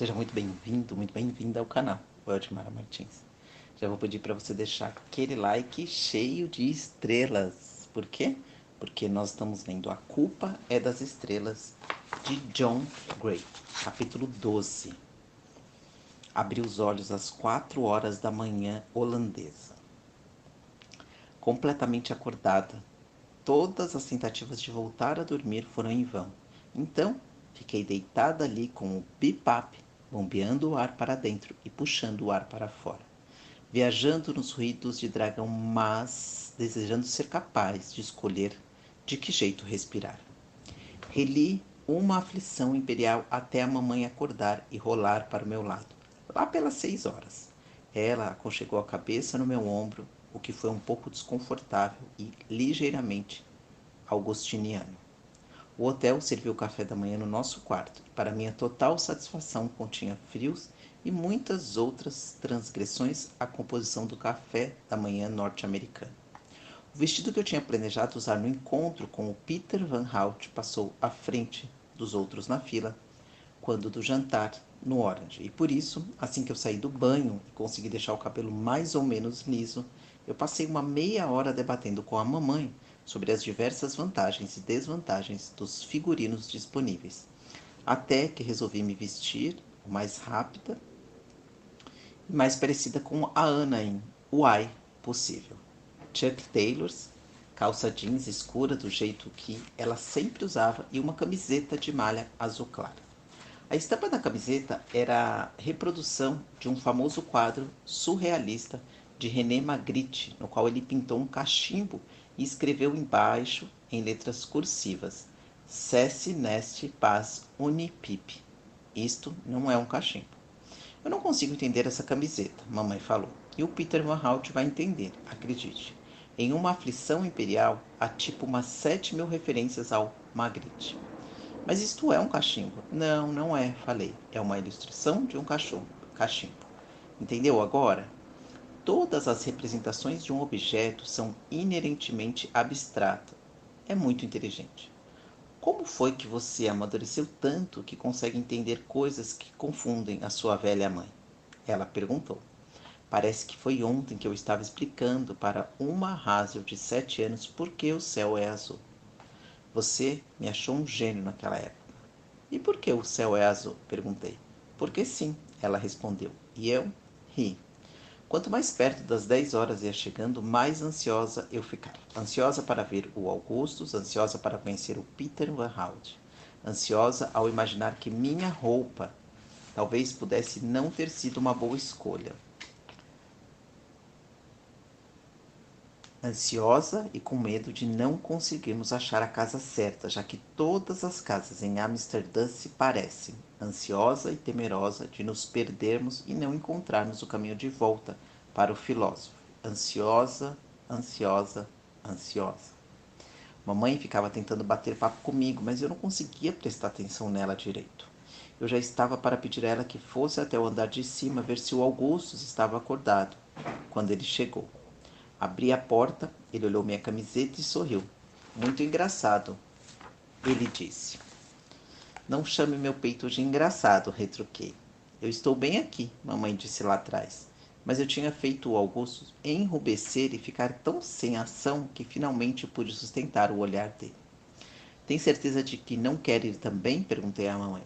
Seja muito bem-vindo, muito bem-vinda ao canal Waldemar Martins. Já vou pedir para você deixar aquele like cheio de estrelas. Por quê? Porque nós estamos lendo A Culpa é das Estrelas, de John Gray, capítulo 12. Abri os olhos às 4 horas da manhã holandesa. Completamente acordada, todas as tentativas de voltar a dormir foram em vão. Então, fiquei deitada ali com o bipap, bombeando o ar para dentro e puxando o ar para fora, viajando nos ruídos de dragão, mas desejando ser capaz de escolher de que jeito respirar. Reli uma aflição imperial até a mamãe acordar e rolar para o meu lado, lá pelas 6 horas. Ela aconchegou a cabeça no meu ombro, o que foi um pouco desconfortável e ligeiramente augustiniano. O hotel serviu o café da manhã no nosso quarto e, para minha total satisfação, continha frios e muitas outras transgressões à composição do café da manhã norte-americano. O vestido que eu tinha planejado usar no encontro com o Peter Van Hout passou à frente dos outros na fila, quando do jantar no Orange. E por isso, assim que eu saí do banho e consegui deixar o cabelo mais ou menos liso, eu passei uma meia hora debatendo com a mamãe sobre as diversas vantagens e desvantagens dos figurinos disponíveis. Até que resolvi me vestir o mais rápida e mais parecida com a Ana em Uai possível. Chuck Taylors, calça jeans escura do jeito que ela sempre usava e uma camiseta de malha azul clara. A estampa da camiseta era a reprodução de um famoso quadro surrealista de René Magritte, no qual ele pintou um cachimbo e escreveu embaixo, em letras cursivas, Cesse Neste Paz Unipip. Isto não é um cachimbo. Eu não consigo entender essa camiseta, mamãe falou. E o Peter Van Hout vai entender, acredite. Em uma aflição imperial, há tipo umas 7.000 referências ao Magritte. Mas isto é um cachimbo. Não, não é, falei. É uma ilustração de um cachimbo. Entendeu agora? Todas as representações de um objeto são inerentemente abstratas. É muito inteligente. Como foi que você amadureceu tanto que consegue entender coisas que confundem a sua velha mãe? Ela perguntou. Parece que foi ontem que eu estava explicando para uma Hazel de 7 anos por que o céu é azul. Você me achou um gênio naquela época. E por que o céu é azul? Perguntei. Porque sim, ela respondeu. E eu ri. Quanto mais perto das 10 horas ia chegando, mais ansiosa eu ficava. Ansiosa para ver o Augustus, ansiosa para conhecer o Peter Van Hout. Ansiosa ao imaginar que minha roupa talvez pudesse não ter sido uma boa escolha. Ansiosa e com medo de não conseguirmos achar a casa certa, já que todas as casas em Amsterdã se parecem. Ansiosa e temerosa de nos perdermos e não encontrarmos o caminho de volta para o filósofo. Ansiosa, ansiosa, ansiosa. Mamãe ficava tentando bater papo comigo, mas eu não conseguia prestar atenção nela direito. Eu já estava para pedir a ela que fosse até o andar de cima ver se o Augustus estava acordado, quando ele chegou. Abri a porta, ele olhou minha camiseta e sorriu. Muito engraçado, ele disse. Não chame meu peito de engraçado, retruquei. Eu estou bem aqui, mamãe disse lá atrás. Mas eu tinha feito o Augusto enrubescer e ficar tão sem ação que finalmente pude sustentar o olhar dele. Tem certeza de que não quer ir também? Perguntei à mamãe.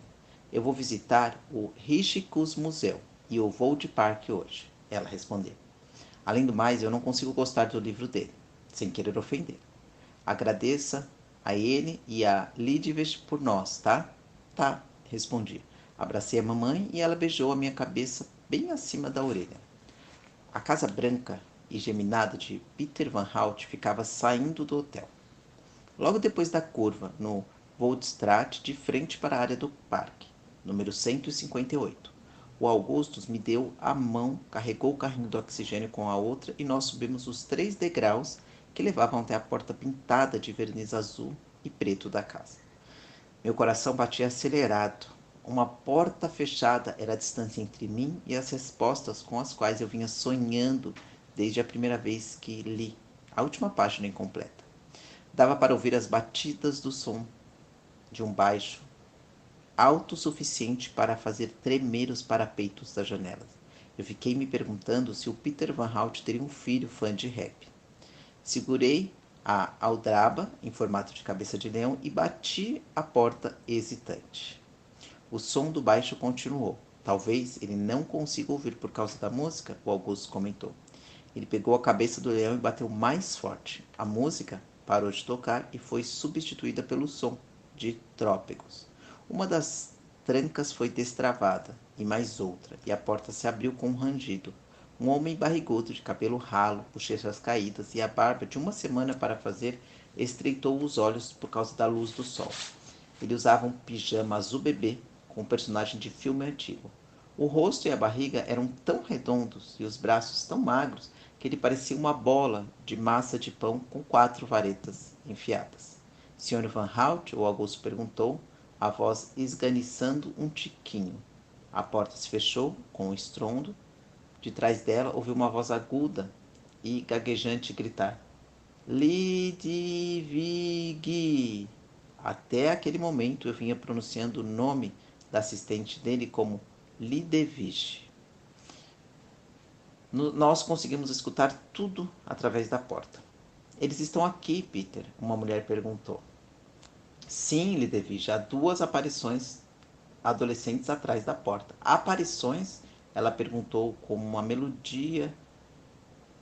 Eu vou visitar o Rijksmuseum Museu e o Vold Park hoje, ela respondeu. Além do mais, eu não consigo gostar do livro dele, sem querer ofender. Agradeça a ele e a Lidvest por nós, tá? Tá, respondi. Abracei a mamãe e ela beijou a minha cabeça bem acima da orelha. A casa branca e geminada de Peter Van Hout ficava saindo do hotel. Logo depois da curva, no Voldstraat, de frente para a área do parque, número 158. O Augustus me deu a mão, carregou o carrinho do oxigênio com a outra e nós subimos os 3 degraus que levavam até a porta pintada de verniz azul e preto da casa. Meu coração batia acelerado. Uma porta fechada era a distância entre mim e as respostas com as quais eu vinha sonhando desde a primeira vez que li a última página incompleta. Dava para ouvir as batidas do som de um baixo alto o suficiente para fazer tremer os parapeitos das janelas. Eu fiquei me perguntando se o Peter Van Hout teria um filho fã de rap. Segurei a aldraba em formato de cabeça de leão e bati a porta hesitante. O som do baixo continuou. Talvez ele não consiga ouvir por causa da música, o Augusto comentou. Ele pegou a cabeça do leão e bateu mais forte. A música parou de tocar e foi substituída pelo som de trópicos. Uma das trancas foi destravada, e mais outra, e a porta se abriu com um rangido. Um homem barrigudo, de cabelo ralo, bochechas caídas e a barba de uma semana para fazer, estreitou os olhos por causa da luz do sol. Ele usava um pijama azul bebê, com um personagem de filme antigo. O rosto e a barriga eram tão redondos e os braços tão magros que ele parecia uma bola de massa de pão com 4 varetas enfiadas. Sr. Van Hout, o Augusto perguntou, a voz esganiçando um tiquinho. A porta se fechou com um estrondo. De trás dela ouviu uma voz aguda e gaguejante gritar: Lidvig! Até aquele momento eu vinha pronunciando o nome da assistente dele como Lidevich. Nós conseguimos escutar tudo através da porta. Eles estão aqui, Peter, uma mulher perguntou. Sim, Lidevich, há 2 aparições adolescentes atrás da porta. Aparições? Ela perguntou com uma melodia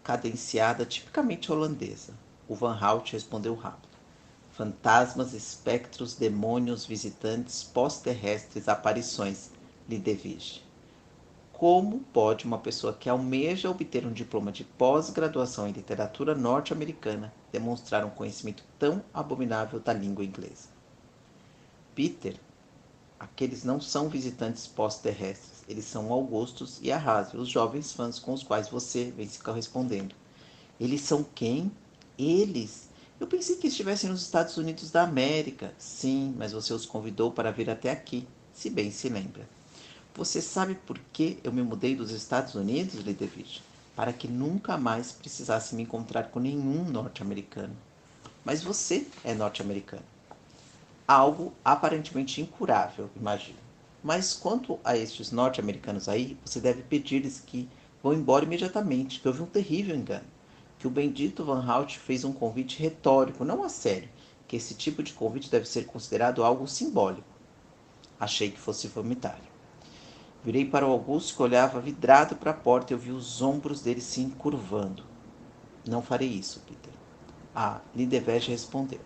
cadenciada tipicamente holandesa. O Van Hout respondeu rápido. Fantasmas, espectros, demônios, visitantes, pós-terrestres, aparições, Lidevich. Como pode uma pessoa que almeja obter um diploma de pós-graduação em literatura norte-americana demonstrar um conhecimento tão abominável da língua inglesa? Peter, aqueles não são visitantes pós-terrestres, eles são Augustus e Arrasio, os jovens fãs com os quais você vem se correspondendo. Eles são quem? Eles? Eu pensei que estivessem nos Estados Unidos da América. Sim, mas você os convidou para vir até aqui, se bem se lembra. Você sabe por que eu me mudei dos Estados Unidos, Lidevich? Para que nunca mais precisasse me encontrar com nenhum norte-americano. Mas você é norte-americano. Algo aparentemente incurável, imagino. Mas quanto a estes norte-americanos aí, você deve pedir-lhes que vão embora imediatamente, que houve um terrível engano. Que o bendito Van Hout fez um convite retórico, não a sério, que esse tipo de convite deve ser considerado algo simbólico. Achei que fosse vomitar. Virei para o Augusto que olhava vidrado para a porta e eu vi os ombros dele se encurvando. Não farei isso, Peter. Lidevech respondeu.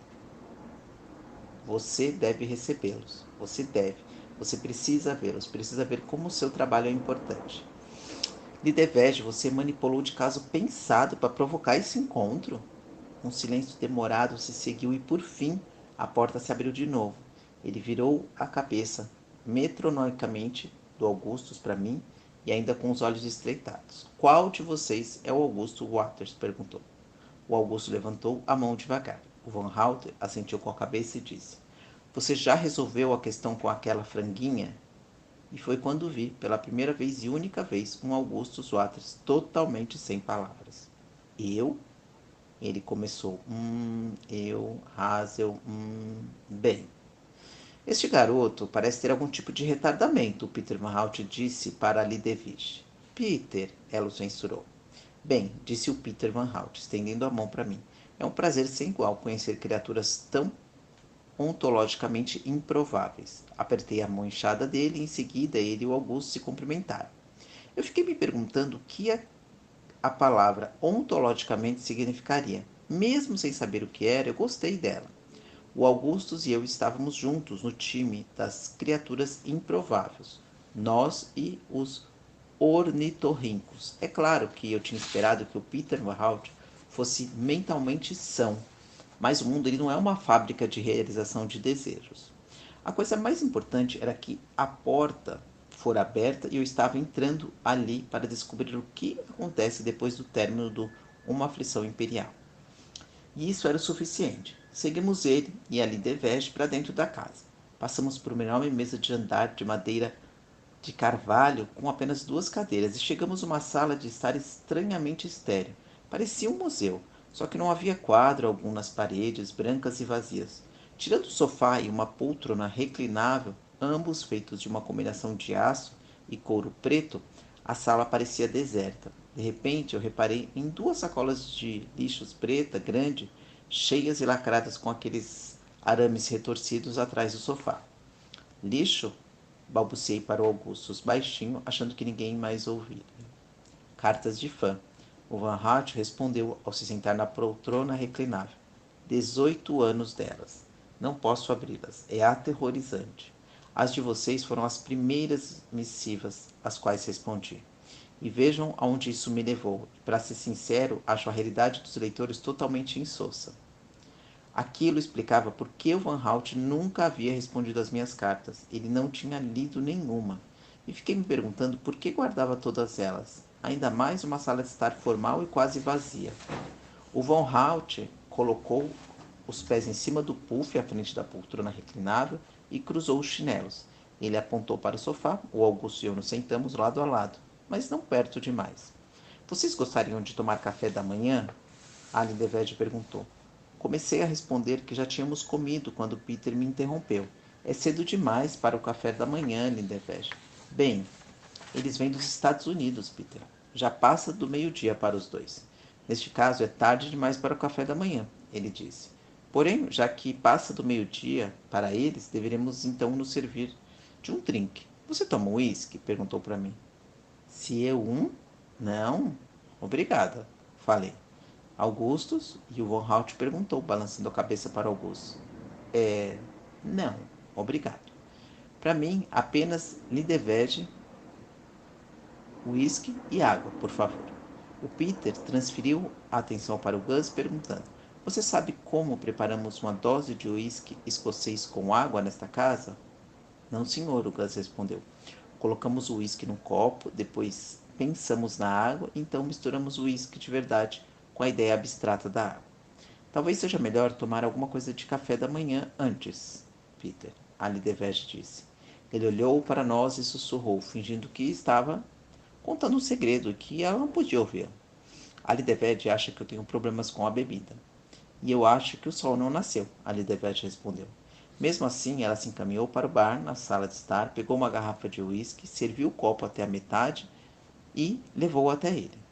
Você deve recebê-los. Você deve. Você precisa vê-los. Precisa ver como o seu trabalho é importante. Lidevech, você manipulou de caso pensado para provocar esse encontro? Um silêncio demorado se seguiu e, por fim, a porta se abriu de novo. Ele virou a cabeça, metronomicamente, do Augustus para mim, e ainda com os olhos estreitados. Qual de vocês é o Augusto Waters? Perguntou. O Augusto levantou a mão devagar. O Van Hout assentiu com a cabeça e disse: Você já resolveu a questão com aquela franguinha? E foi quando vi, pela primeira vez e única vez, um Augustus Waters totalmente sem palavras. Eu? Ele começou. Hazel, bem. Este garoto parece ter algum tipo de retardamento, Peter Van Hout disse para Lidevich. Peter, ela o censurou. Bem, disse o Peter Van Hout, estendendo a mão para mim. É um prazer sem igual conhecer criaturas tão ontologicamente improváveis. Apertei a mão inchada dele e em seguida ele e o Augusto se cumprimentaram. Eu fiquei me perguntando o que a palavra ontologicamente significaria. Mesmo sem saber o que era, eu gostei dela. O Augustus e eu estávamos juntos no time das criaturas improváveis. Nós e os ornitorrincos. É claro que eu tinha esperado que o Peter Van Hout fosse mentalmente são, mas o mundo ele não é uma fábrica de realização de desejos. A coisa mais importante era que a porta fora aberta e eu estava entrando ali para descobrir o que acontece depois do término do Uma Aflição Imperial. E isso era o suficiente. Seguimos ele e a Lidevech para dentro da casa. Passamos por uma enorme mesa de jantar de madeira de carvalho com apenas 2 cadeiras e chegamos a uma sala de estar estranhamente estéril. Parecia um museu, só que não havia quadro algum nas paredes, brancas e vazias. Tirando o sofá e uma poltrona reclinável, ambos feitos de uma combinação de aço e couro preto, a sala parecia deserta. De repente, eu reparei em duas sacolas de lixos preta, grande, cheias e lacradas com aqueles arames retorcidos atrás do sofá. Lixo? Balbuciei para o Augustus, baixinho, achando que ninguém mais ouvia. Cartas de fã. O Van Hart respondeu ao se sentar na poltrona reclinável. 18 anos delas. Não posso abri-las. É aterrorizante. As de vocês foram as primeiras missivas às quais respondi. E vejam aonde isso me levou. Para ser sincero, acho a realidade dos leitores totalmente insossa. Aquilo explicava por que o Van Hout nunca havia respondido às minhas cartas. Ele não tinha lido nenhuma. E fiquei me perguntando por que guardava todas elas. Ainda mais uma sala de estar formal e quase vazia. O Van Hout colocou os pés em cima do puff à frente da poltrona reclinável e cruzou os chinelos. Ele apontou para o sofá. O Augusto e eu nos sentamos lado a lado, mas não perto demais. Vocês gostariam de tomar café da manhã? Ali Deved perguntou. Comecei a responder que já tínhamos comido quando Peter me interrompeu. É cedo demais para o café da manhã, Lindevej. Bem, eles vêm dos Estados Unidos, Peter. Já passa do meio-dia para os dois. Neste caso, é tarde demais para o café da manhã, ele disse. Porém, já que passa do meio-dia para eles, deveremos então nos servir de um drink. Você toma uísque? Perguntou para mim. Se eu um? Não. Obrigada, falei. Augustus, e o Von Hout perguntou, balançando a cabeça para Augustus. Não, obrigado. Para mim, apenas Lidevege, uísque e água, por favor. O Peter transferiu a atenção para o Gus, perguntando: Você sabe como preparamos uma dose de uísque escocês com água nesta casa? Não, senhor, o Gus respondeu. Colocamos o uísque num copo, depois pensamos na água, então misturamos o uísque de verdade com a ideia abstrata da água. Talvez seja melhor tomar alguma coisa de café da manhã antes, Peter, Ali Devege disse. Ele olhou para nós e sussurrou, fingindo que estava contando um segredo que ela não podia ouvir. Ali Devege acha que eu tenho problemas com a bebida. E eu acho que o sol não nasceu, Ali Devege respondeu. Mesmo assim, ela se encaminhou para o bar, na sala de estar, pegou uma garrafa de uísque, serviu o copo até a metade e levou-o até ele.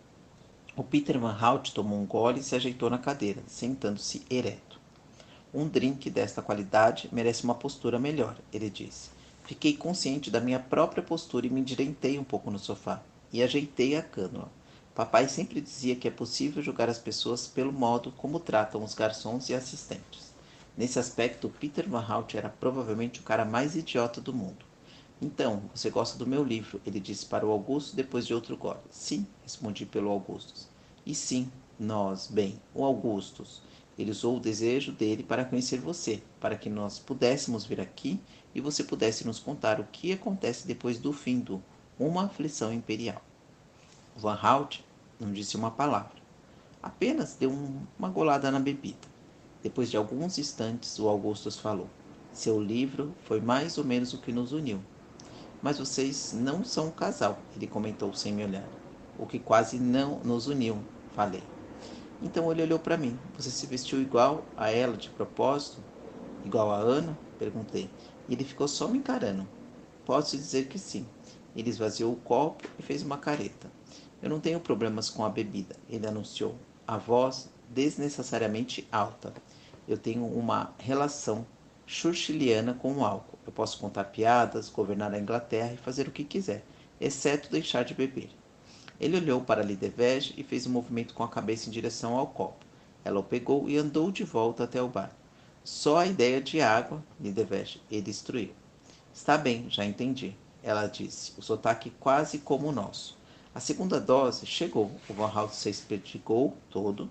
O Peter Van Hout tomou um gole e se ajeitou na cadeira, sentando-se ereto. Um drink desta qualidade merece uma postura melhor, ele disse. Fiquei consciente da minha própria postura e me endireitei um pouco no sofá. E ajeitei a cânula. Papai sempre dizia que é possível julgar as pessoas pelo modo como tratam os garçons e assistentes. Nesse aspecto, Peter Van Hout era provavelmente o cara mais idiota do mundo. Então, você gosta do meu livro? Ele disse para o Augusto depois de outro gole. Sim, respondi pelo Augustus. E sim, nós, bem, o Augustus. Ele usou o desejo dele para conhecer você, para que nós pudéssemos vir aqui e você pudesse nos contar o que acontece depois do fim do Uma Aflição Imperial. O Van Hout não disse uma palavra. Apenas deu uma golada na bebida. Depois de alguns instantes, o Augustus falou. Seu livro foi mais ou menos o que nos uniu. Mas vocês não são um casal, ele comentou sem me olhar. O que quase não nos uniu, falei. Então ele olhou para mim. Você se vestiu igual a ela de propósito? Igual a Ana? Perguntei. E ele ficou só me encarando. Posso dizer que sim. Ele esvaziou o copo e fez uma careta. Eu não tenho problemas com a bebida, ele anunciou, a voz desnecessariamente alta. Eu tenho uma relação churchiliana com o álcool. Eu posso contar piadas, governar a Inglaterra e fazer o que quiser, exceto deixar de beber. Ele olhou para Lidevege e fez um movimento com a cabeça em direção ao copo. Ela o pegou e andou de volta até o bar. Só a ideia de água, Lidevege, ele destruiu. Está bem, já entendi, ela disse, o sotaque quase como o nosso. A segunda dose chegou. O Van Hout se espreguiçou todo,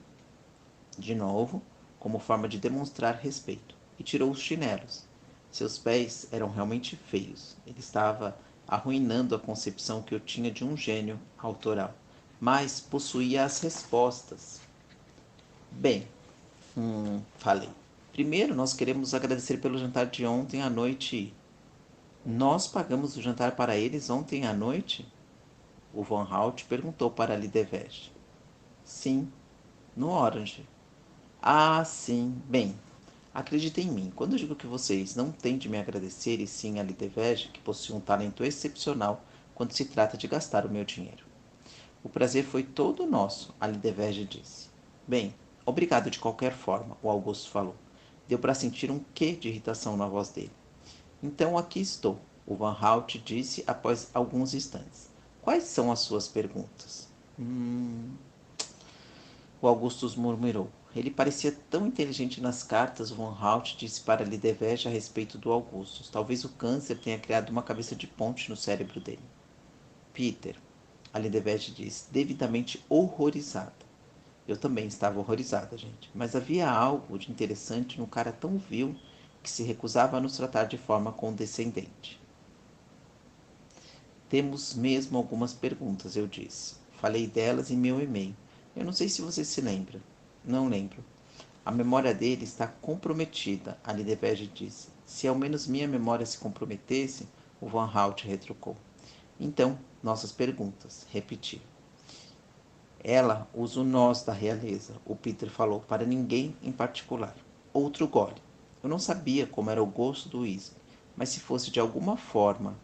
de novo, como forma de demonstrar respeito, e tirou os chinelos. Seus pés eram realmente feios. Ele estava arruinando a concepção que eu tinha de um gênio autoral, mas possuía as respostas. Bem, falei. Primeiro, nós queremos agradecer pelo jantar de ontem à noite. Nós pagamos o jantar para eles ontem à noite? O Van Hout perguntou para Lidevege. Sim, no Orange. Ah, sim. Bem, Acreditem em mim, quando eu digo que vocês não têm de me agradecer e sim a Lideveja, que possui um talento excepcional quando se trata de gastar o meu dinheiro. O prazer foi todo nosso, a Lideveja disse. Bem, obrigado de qualquer forma, o Augusto falou. Deu para sentir um quê de irritação na voz dele. Então aqui estou, o Van Hout disse após alguns instantes. Quais são as suas perguntas? O Augustus murmurou. Ele parecia tão inteligente nas cartas, o Van Hout disse para Lideveja a respeito do Augustus. Talvez o câncer tenha criado uma cabeça de ponte no cérebro dele. Peter, a Lideveja disse, devidamente horrorizada. Eu também estava horrorizada, gente. Mas havia algo de interessante num cara tão vil que se recusava a nos tratar de forma condescendente. Temos mesmo algumas perguntas, eu disse. Falei delas em meu e-mail. Eu não sei se você se lembra. Não lembro. A memória dele está comprometida, a Lideveja disse. Se ao menos minha memória se comprometesse, o Van Hout retrucou. Então, nossas perguntas, repeti. Ela usa o nós da realeza, o Peter falou, para ninguém em particular. Outro gole. Eu não sabia como era o gosto do uísque, mas se fosse de alguma forma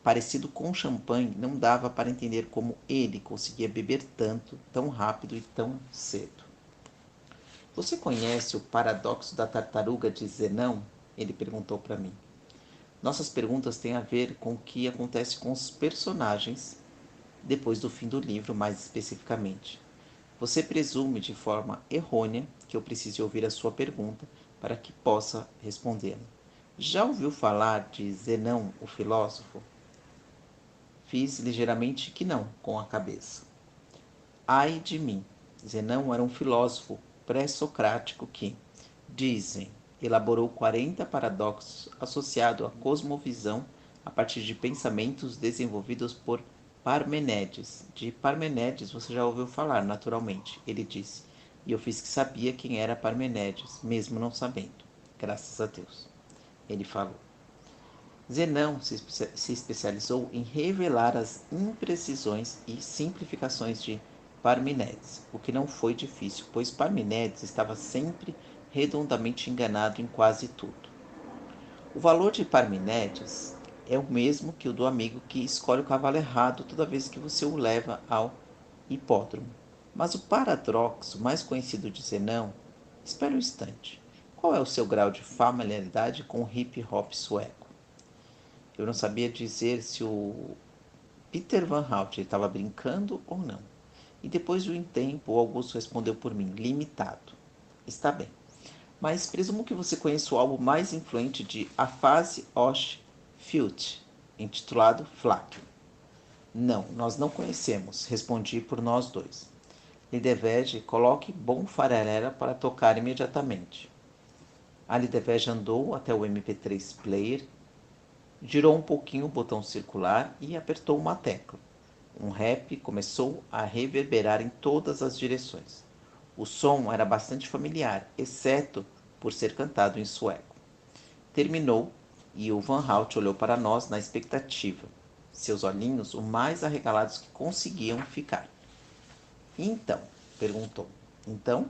parecido com champanhe, não dava para entender como ele conseguia beber tanto, tão rápido e tão cedo. Você conhece o paradoxo da tartaruga de Zenão? Ele perguntou para mim. Nossas perguntas têm a ver com o que acontece com os personagens depois do fim do livro, mais especificamente. Você presume de forma errônea que eu precise ouvir a sua pergunta para que possa respondê-la. Já ouviu falar de Zenão, o filósofo? Fiz ligeiramente que não, com a cabeça. Ai de mim! Zenão era um filósofo pré-socrático que, dizem, elaborou 40 paradoxos associados à cosmovisão a partir de pensamentos desenvolvidos por Parmênides. De Parmênides você já ouviu falar, naturalmente, ele disse. E eu fiz que sabia quem era Parmênides, mesmo não sabendo. Graças a Deus. Ele falou. Zenão se especializou em revelar as imprecisões e simplificações de Parmênides, o que não foi difícil, pois Parmênides estava sempre redondamente enganado em quase tudo. O valor de Parmênides é o mesmo que o do amigo que escolhe o cavalo errado toda vez que você o leva ao hipódromo. Mas o paradoxo mais conhecido de Zenão, espere um instante, qual é o seu grau de familiaridade com o hip hop sueco? Eu não sabia dizer se o Peter Van Hout estava brincando ou não. E depois de um tempo, o Augusto respondeu por mim, limitado. Está bem. Mas presumo que você conheça o álbum mais influente de Afase Osh Field, intitulado Flak. Não, nós não conhecemos, respondi por nós dois. Lideveja, coloque bom farelera para tocar imediatamente. A Lideveja andou até o MP3 player, girou um pouquinho o botão circular e apertou uma tecla. Um rap começou a reverberar em todas as direções. O som era bastante familiar, exceto por ser cantado em sueco. Terminou e o Van Hout olhou para nós na expectativa, seus olhinhos o mais arregalados que conseguiam ficar. Então? Perguntou. Então?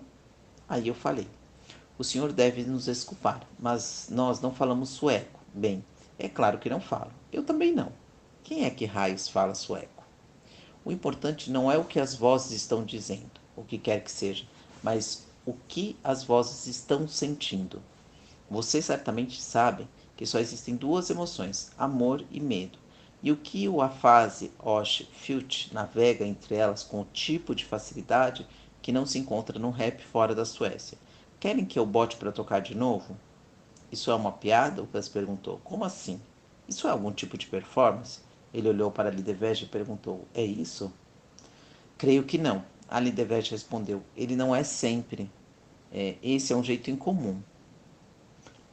Aí eu falei. O senhor deve nos desculpar, mas nós não falamos sueco. Bem, é claro que não falo. Eu também não. Quem é que raios fala sueco? O importante não é o que as vozes estão dizendo, o que quer que seja, mas o que as vozes estão sentindo. Vocês certamente sabem que só existem duas emoções, amor e medo. E o que o Afase Osh Filch navega entre elas com o tipo de facilidade que não se encontra num rap fora da Suécia. Querem que eu bote para tocar de novo? Isso é uma piada? O Gus perguntou. Como assim? Isso é algum tipo de performance? Ele olhou para Lideveja e perguntou. É isso? Creio que não. A Lideveja respondeu. Ele não é sempre. Esse é um jeito incomum.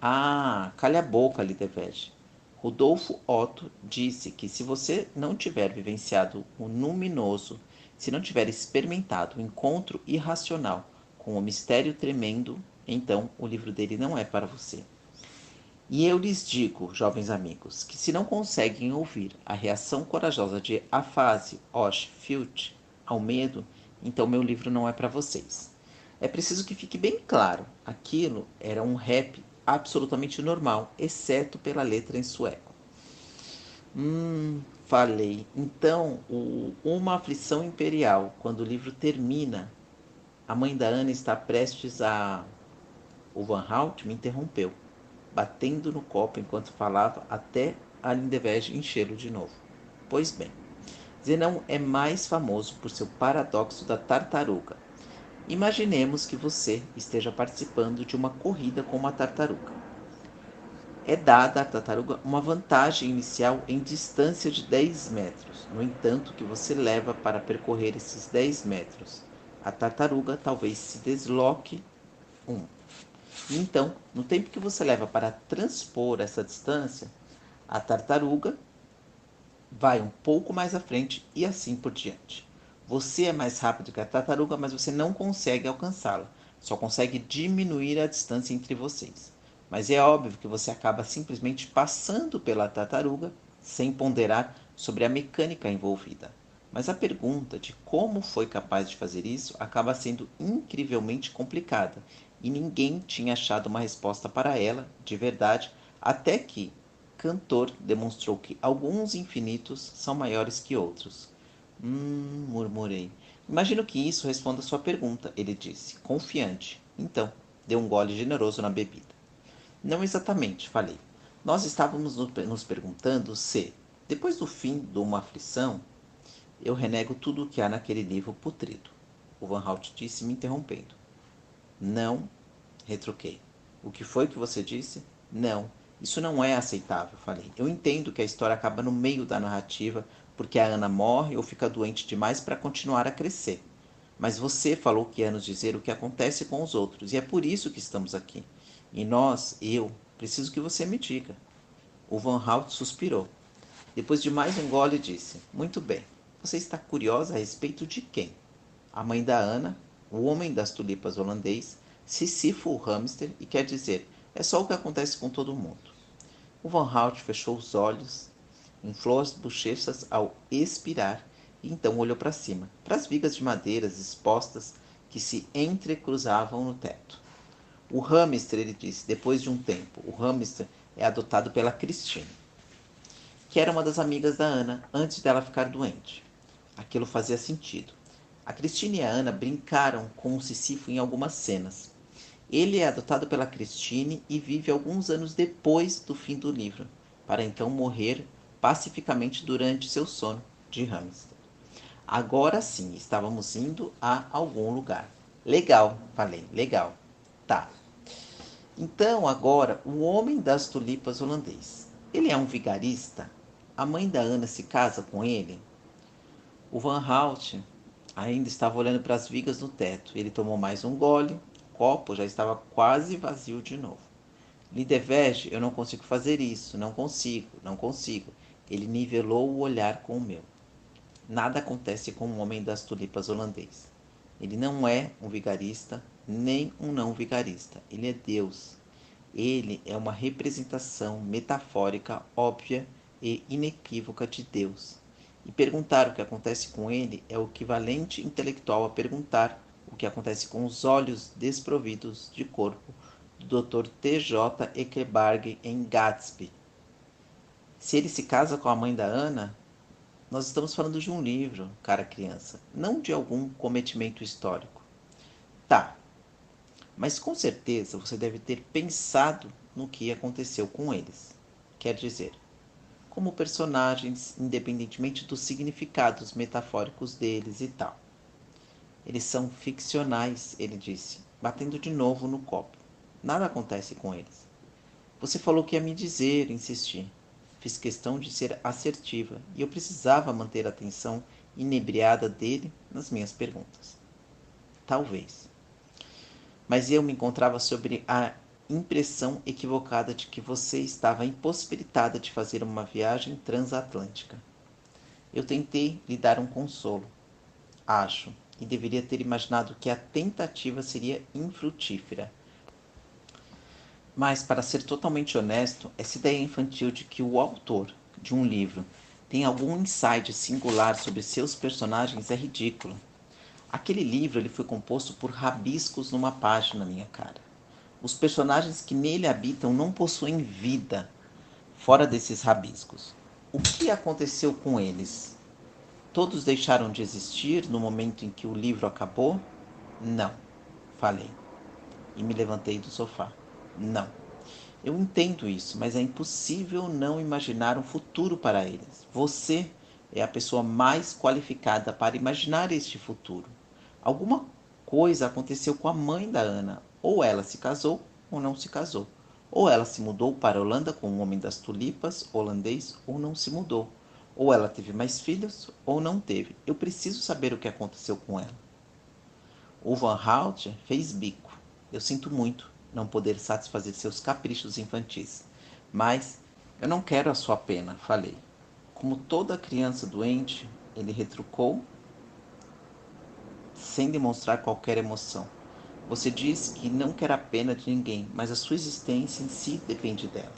Ah, calha a boca, Lideveja. Rodolfo Otto disse que se você não tiver vivenciado o luminoso, se não tiver experimentado o encontro irracional com o mistério tremendo, então o livro dele não é para você. E eu lhes digo, jovens amigos, que se não conseguem ouvir a reação corajosa de Afase Osh Filch ao medo, então meu livro não é para vocês. É preciso que fique bem claro, aquilo era um rap absolutamente normal, exceto pela letra em sueco. Falei. Então, Uma Aflição Imperial, quando o livro termina, a mãe da Ana está prestes a... O Van Hout me interrompeu, batendo no copo enquanto falava, até a Lindevege enchê-lo de novo. Pois bem, Zenão é mais famoso por seu paradoxo da tartaruga. Imaginemos que você esteja participando de uma corrida com uma tartaruga. É dada à tartaruga uma vantagem inicial em distância de 10 metros. No entanto, que você leva para percorrer esses 10 metros. A tartaruga talvez se desloque 1. Então, no tempo que você leva para transpor essa distância, a tartaruga vai um pouco mais à frente e assim por diante. Você é mais rápido que a tartaruga, mas você não consegue alcançá-la. Só consegue diminuir a distância entre vocês. Mas é óbvio que você acaba simplesmente passando pela tartaruga sem ponderar sobre a mecânica envolvida. Mas a pergunta de como foi capaz de fazer isso acaba sendo incrivelmente complicada e ninguém tinha achado uma resposta para ela, de verdade, até que Cantor demonstrou que alguns infinitos são maiores que outros. Murmurei. Imagino que isso responda a sua pergunta, ele disse, confiante. Então, deu um gole generoso na bebida. Não exatamente, falei. Nós estávamos nos perguntando se, depois do fim de uma aflição, eu renego tudo o que há naquele livro putrido. O Van Hout disse, me interrompendo. Não, retruquei. O que foi que você disse? Não, isso não é aceitável, falei. Eu entendo que a história acaba no meio da narrativa porque a Ana morre ou fica doente demais para continuar a crescer. Mas você falou que ia nos dizer o que acontece com os outros e é por isso que estamos aqui. E eu, preciso que você me diga. O Van Hout suspirou. Depois de mais um gole, disse: Muito bem. Você está curiosa a respeito de quem? A mãe da Ana, o homem das tulipas holandês, Sissifo o hamster e quer dizer, é só o que acontece com todo mundo. O Van Hout fechou os olhos, inflou as bochechas ao expirar e então olhou para cima, para as vigas de madeiras expostas que se entrecruzavam no teto. O hamster, ele disse, depois de um tempo, o hamster é adotado pela Christine, que era uma das amigas da Ana antes dela ficar doente. Aquilo fazia sentido. A Christine e a Ana brincaram com o Sísifo em algumas cenas. Ele é adotado pela Christine e vive alguns anos depois do fim do livro, para então morrer pacificamente durante seu sono de hamster. Agora sim, estávamos indo a algum lugar. Legal, falei, legal. Tá. Então, agora, o homem das tulipas holandês. Ele é um vigarista? A mãe da Ana se casa com ele? O Van Hout ainda estava olhando para as vigas no teto. Ele tomou mais um gole. O copo já estava quase vazio de novo. Lidevege, eu não consigo fazer isso. Não consigo, não consigo. Ele nivelou o olhar com o meu. Nada acontece com o homem das tulipas holandês. Ele não é um vigarista, nem um não vigarista. Ele é Deus. Ele é uma representação metafórica, óbvia e inequívoca de Deus. E perguntar o que acontece com ele é o equivalente intelectual a perguntar o que acontece com os olhos desprovidos de corpo do Dr. T.J. Ekebarg em Gatsby. Se ele se casa com a mãe da Ana, nós estamos falando de um livro, cara criança, não de algum cometimento histórico. Tá, mas com certeza você deve ter pensado no que aconteceu com eles. Quer dizer, como personagens, independentemente dos significados metafóricos deles e tal. Eles são ficcionais, ele disse, batendo de novo no copo. Nada acontece com eles. Você falou que ia me dizer, insisti. Fiz questão de ser assertiva e eu precisava manter a atenção inebriada dele nas minhas perguntas. Talvez. Mas eu me encontrava sobre a impressão equivocada de que você estava impossibilitada de fazer uma viagem transatlântica. Eu tentei lhe dar um consolo. Acho, e deveria ter imaginado que a tentativa seria infrutífera. Mas, para ser totalmente honesto, essa ideia infantil de que o autor de um livro tem algum insight singular sobre seus personagens é ridícula. Aquele livro ele foi composto por rabiscos numa página na minha cara. Os personagens que nele habitam não possuem vida fora desses rabiscos. O que aconteceu com eles? Todos deixaram de existir no momento em que o livro acabou? Não, falei. E me levantei do sofá. Não. Eu entendo isso, mas é impossível não imaginar um futuro para eles. Você é a pessoa mais qualificada para imaginar este futuro. Alguma coisa aconteceu com a mãe da Ana. Ou ela se casou ou não se casou. Ou ela se mudou para a Holanda com o homem das tulipas, holandês, ou não se mudou. Ou ela teve mais filhos ou não teve. Eu preciso saber o que aconteceu com ela. O Van Hout fez bico. Eu sinto muito não poder satisfazer seus caprichos infantis. Mas eu não quero a sua pena, falei. Como toda criança doente, ele retrucou, sem demonstrar qualquer emoção. Você diz que não quer a pena de ninguém, mas a sua existência em si depende dela.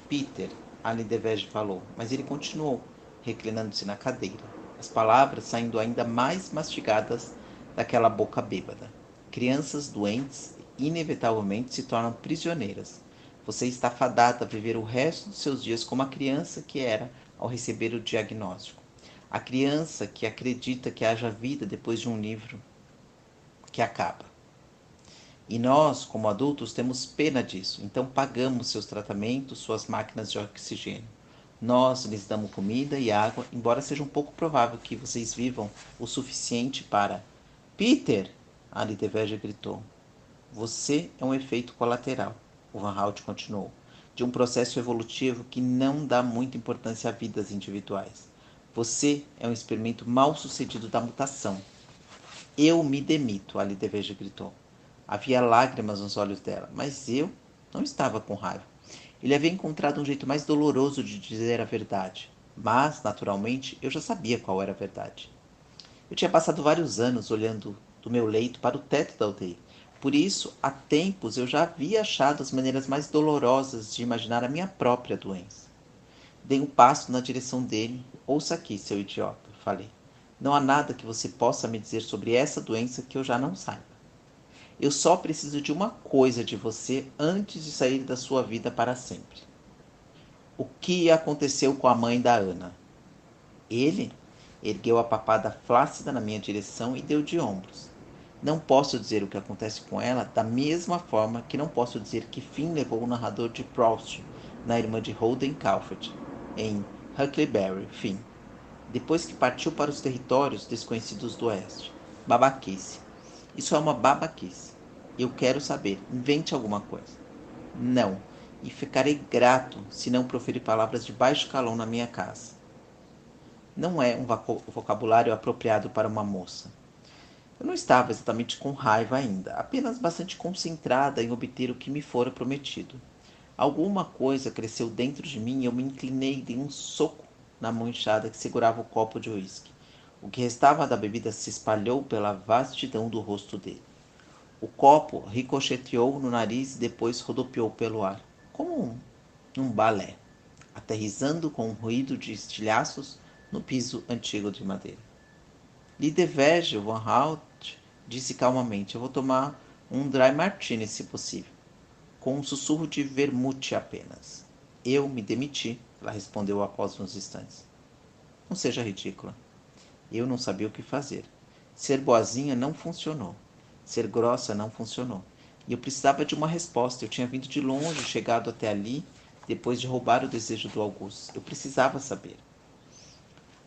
Peter, Ali Devege falou, mas ele continuou, reclinando-se na cadeira, as palavras saindo ainda mais mastigadas daquela boca bêbada. Crianças doentes inevitavelmente se tornam prisioneiras. Você está fadada a viver o resto dos seus dias como a criança que era ao receber o diagnóstico. A criança que acredita que haja vida depois de um livro que acaba. E nós, como adultos, temos pena disso, então pagamos seus tratamentos, suas máquinas de oxigênio. Nós lhes damos comida e água, embora seja um pouco provável que vocês vivam o suficiente para... Peter! Ali Devege gritou. Você é um efeito colateral, o Van Hout continuou, de um processo evolutivo que não dá muita importância a vidas individuais. Você é um experimento mal sucedido da mutação. Eu me demito, Ali Devege gritou. Havia lágrimas nos olhos dela, mas eu não estava com raiva. Ele havia encontrado um jeito mais doloroso de dizer a verdade, mas, naturalmente, eu já sabia qual era a verdade. Eu tinha passado vários anos olhando do meu leito para o teto da UTI. Por isso, há tempos eu já havia achado as maneiras mais dolorosas de imaginar a minha própria doença. Dei um passo na direção dele. Ouça aqui, seu idiota, falei. Não há nada que você possa me dizer sobre essa doença que eu já não saiba. Eu só preciso de uma coisa de você antes de sair da sua vida para sempre. O que aconteceu com a mãe da Ana? Ele ergueu a papada flácida na minha direção e deu de ombros. Não posso dizer o que acontece com ela da mesma forma que não posso dizer que fim levou o narrador de Proust na irmã de Holden Caulfield, em Huckleberry Finn, depois que partiu para os territórios desconhecidos do Oeste. Babaquice. Isso é uma babaquice. Eu quero saber. Invente alguma coisa. Não. E ficarei grato se não proferir palavras de baixo calão na minha casa. Não é um vocabulário apropriado para uma moça. Eu não estava exatamente com raiva ainda, apenas bastante concentrada em obter o que me fora prometido. Alguma coisa cresceu dentro de mim e eu me inclinei e dei um soco na mão inchada que segurava o copo de uísque. O que restava da bebida se espalhou pela vastidão do rosto dele. O copo ricocheteou no nariz e depois rodopiou pelo ar, como num balé, aterrissando com um ruído de estilhaços no piso antigo de madeira. Lidevege Van Hout disse calmamente, eu vou tomar um dry martini, se possível, com um sussurro de vermute apenas. Eu me demiti, ela respondeu após uns instantes. Não seja ridícula. Eu não sabia o que fazer. Ser boazinha não funcionou. Ser grossa não funcionou. E eu precisava de uma resposta. Eu tinha vindo de longe, chegado até ali, depois de roubar o desejo do Augusto. Eu precisava saber.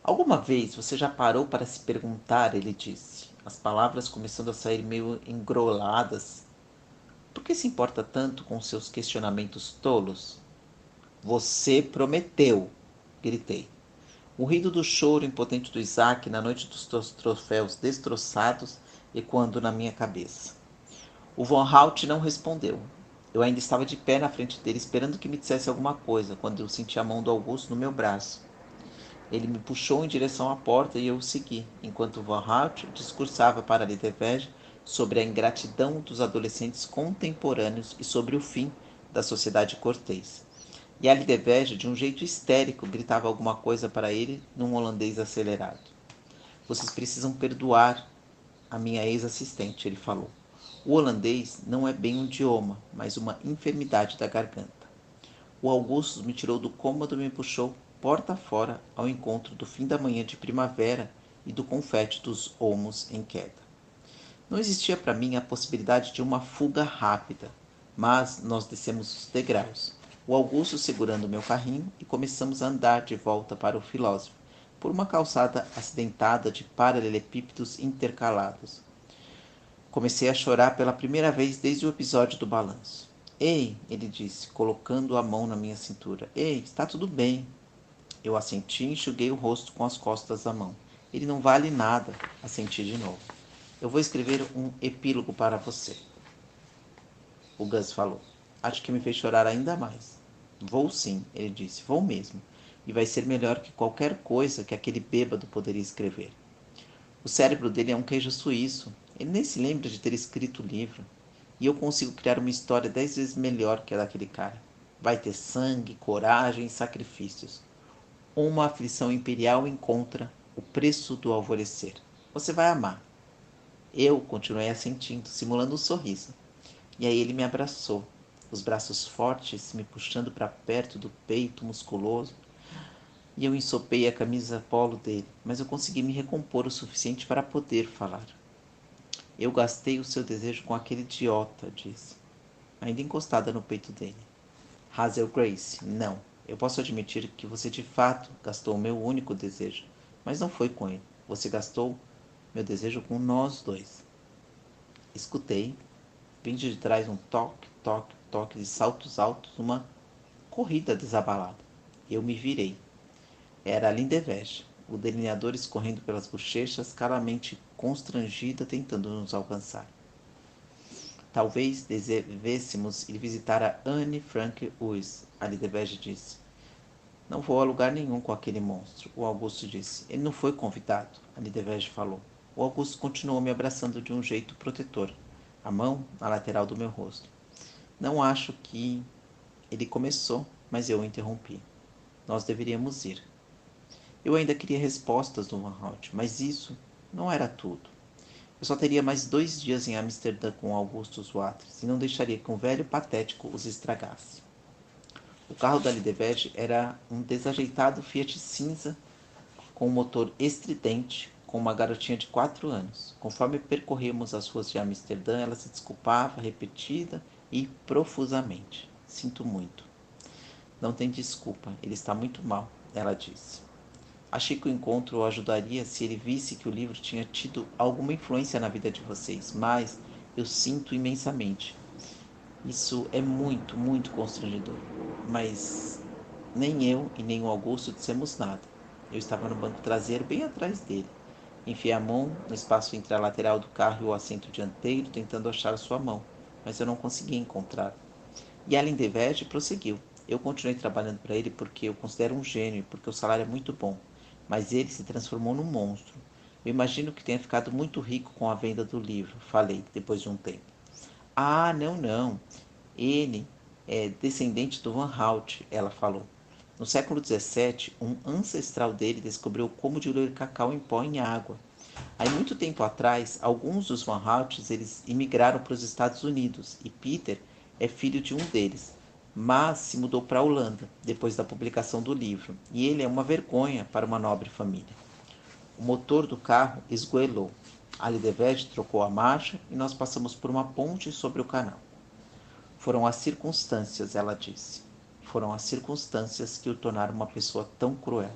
Alguma vez você já parou para se perguntar, ele disse, as palavras começando a sair meio engroladas. Por que se importa tanto com seus questionamentos tolos? Você prometeu, gritei. O ruído do choro impotente do Isaac na noite dos troféus destroçados ecoando na minha cabeça. O Von Hout não respondeu. Eu ainda estava de pé na frente dele, esperando que me dissesse alguma coisa, quando eu senti a mão do Augusto no meu braço. Ele me puxou em direção à porta e eu o segui, enquanto Von Hout discursava para Lidevege sobre a ingratidão dos adolescentes contemporâneos e sobre o fim da sociedade cortês. E a Lidevege, de um jeito histérico, gritava alguma coisa para ele num holandês acelerado. Vocês precisam perdoar, a minha ex-assistente, ele falou. O holandês não é bem um idioma, mas uma enfermidade da garganta. O Augusto me tirou do cômodo e me puxou porta fora ao encontro do fim da manhã de primavera e do confete dos olmos em queda. Não existia para mim a possibilidade de uma fuga rápida, mas nós descemos os degraus, o Augusto segurando meu carrinho, e começamos a andar de volta para o filósofo, por uma calçada acidentada de paralelepípedos intercalados. Comecei a chorar pela primeira vez desde o episódio do balanço. Ei, ele disse, colocando a mão na minha cintura. Ei, está tudo bem. Eu assenti e enxuguei o rosto com as costas da mão. Ele não vale nada, assenti de novo. Eu vou escrever um epílogo para você. O Gus falou. Acho que me fez chorar ainda mais. Vou sim, ele disse, vou mesmo. E vai ser melhor que qualquer coisa que aquele bêbado poderia escrever. O cérebro dele é um queijo suíço. Ele nem se lembra de ter escrito o livro. E eu consigo criar uma história 10 vezes melhor que a daquele cara. Vai ter sangue, coragem e sacrifícios. Uma aflição imperial encontra o preço do alvorecer. Você vai amar. Eu continuei assentindo, simulando um sorriso. E aí ele me abraçou, os braços fortes me puxando para perto do peito musculoso. E eu ensopei a camisa polo dele, mas eu consegui me recompor o suficiente para poder falar. Eu gastei o seu desejo com aquele idiota, disse, ainda encostada no peito dele. Hazel Grace, não. Eu posso admitir que você de fato gastou o meu único desejo, mas não foi com ele. Você gastou meu desejo com nós dois. Escutei, vim de trás um toque, toque, toque de saltos altos, uma corrida desabalada. Eu me virei. Era a Lindevege, o delineador escorrendo pelas bochechas, claramente constrangida, tentando nos alcançar. Talvez devêssemos ir visitar a Anne Frank Uys, a Lindevege disse. Não vou a lugar nenhum com aquele monstro, o Augusto disse. Ele não foi convidado, a Lindevege falou. O Augusto continuou me abraçando de um jeito protetor, a mão na lateral do meu rosto. Não acho que... Ele começou, mas eu o interrompi. Nós deveríamos ir. Eu ainda queria respostas do Van Hout, mas isso não era tudo. Eu só teria mais 2 dias em Amsterdã com Augustus Watres e não deixaria que um velho patético os estragasse. O carro da Lidevege era um desajeitado Fiat cinza com um motor estridente, com uma garotinha de 4 anos. Conforme percorríamos as ruas de Amsterdã, ela se desculpava, repetida e profusamente. Sinto muito. Não tem desculpa, ele está muito mal, ela disse. Achei que o encontro o ajudaria se ele visse que o livro tinha tido alguma influência na vida de vocês, mas eu sinto imensamente. Isso é muito, muito constrangedor. Mas nem eu e nem o Augusto dissemos nada. Eu estava no banco traseiro, bem atrás dele. Enfiei a mão no espaço entre a lateral do carro e o assento dianteiro, tentando achar sua mão, mas eu não conseguia encontrar. E além de Vege, prosseguiu. Eu continuei trabalhando para ele porque eu considero um gênio e porque o salário é muito bom. Mas ele se transformou num monstro. Eu imagino que tenha ficado muito rico com a venda do livro, falei, depois de um tempo. Ah, não, não. Ele é descendente do Van Hout, ela falou. No século XVII, um ancestral dele descobriu como diluir cacau em pó em água. Há muito tempo atrás, alguns dos Van Houts eles imigraram para os Estados Unidos e Peter é filho de um deles, mas se mudou para a Holanda depois da publicação do livro, e ele é uma vergonha para uma nobre família. O motor do carro esgoelou. A Lidevege trocou a marcha e nós passamos por uma ponte sobre o canal. Foram as circunstâncias, ela disse. Foram as circunstâncias que o tornaram uma pessoa tão cruel.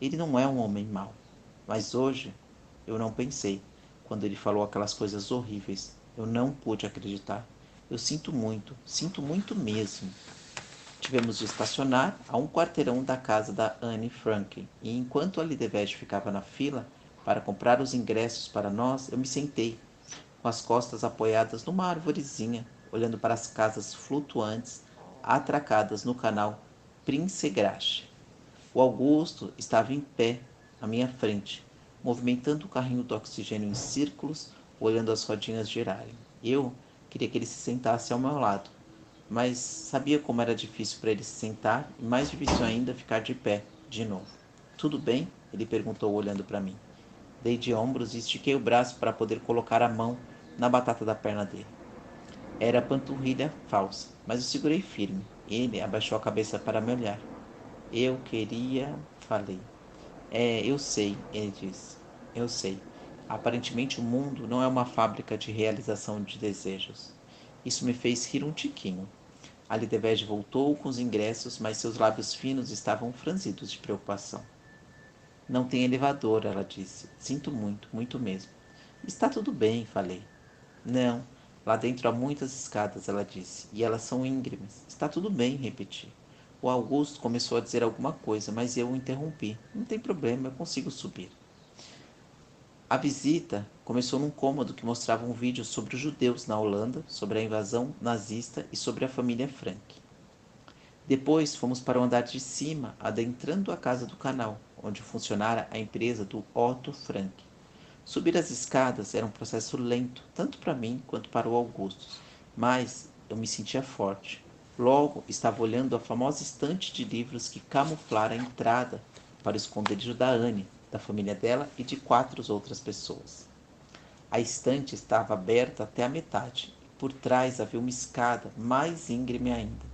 Ele não é um homem mau, mas hoje eu não pensei. Quando ele falou aquelas coisas horríveis, eu não pude acreditar. Eu sinto muito mesmo. Tivemos de estacionar a um quarteirão da casa da Anne Frank, e enquanto a Lidevege ficava na fila para comprar os ingressos para nós, eu me sentei, com as costas apoiadas numa arvorezinha, olhando para as casas flutuantes atracadas no canal Prince Grache. O Augusto estava em pé à minha frente, movimentando o carrinho do oxigênio em círculos, olhando as rodinhas girarem. Eu queria que ele se sentasse ao meu lado, mas sabia como era difícil para ele se sentar e mais difícil ainda ficar de pé, de novo. Tudo bem? Ele perguntou olhando para mim. Dei de ombros e estiquei o braço para poder colocar a mão na batata da perna dele. Era panturrilha falsa, mas eu segurei firme. Ele abaixou a cabeça para me olhar. Eu queria... Falei. Eu sei, ele disse. Eu sei. Aparentemente o mundo não é uma fábrica de realização de desejos. Isso me fez rir um tiquinho. A Lidevege voltou com os ingressos, mas seus lábios finos estavam franzidos de preocupação. Não tem elevador, ela disse. Sinto muito, muito mesmo. Está tudo bem, falei. Não, lá dentro há muitas escadas, ela disse, e elas são íngremes. Está tudo bem, repeti. O Augusto começou a dizer alguma coisa, mas eu o interrompi. Não tem problema, eu consigo subir. A visita começou num cômodo que mostrava um vídeo sobre os judeus na Holanda, sobre a invasão nazista e sobre a família Frank. Depois fomos para o andar de cima, adentrando a casa do canal, onde funcionara a empresa do Otto Frank. Subir as escadas era um processo lento, tanto para mim quanto para o Augustus, mas eu me sentia forte. Logo estava olhando a famosa estante de livros que camuflara a entrada para o esconderijo da Anne, da família dela e de 4 outras pessoas. A estante estava aberta até a metade. Por trás havia uma escada mais íngreme ainda,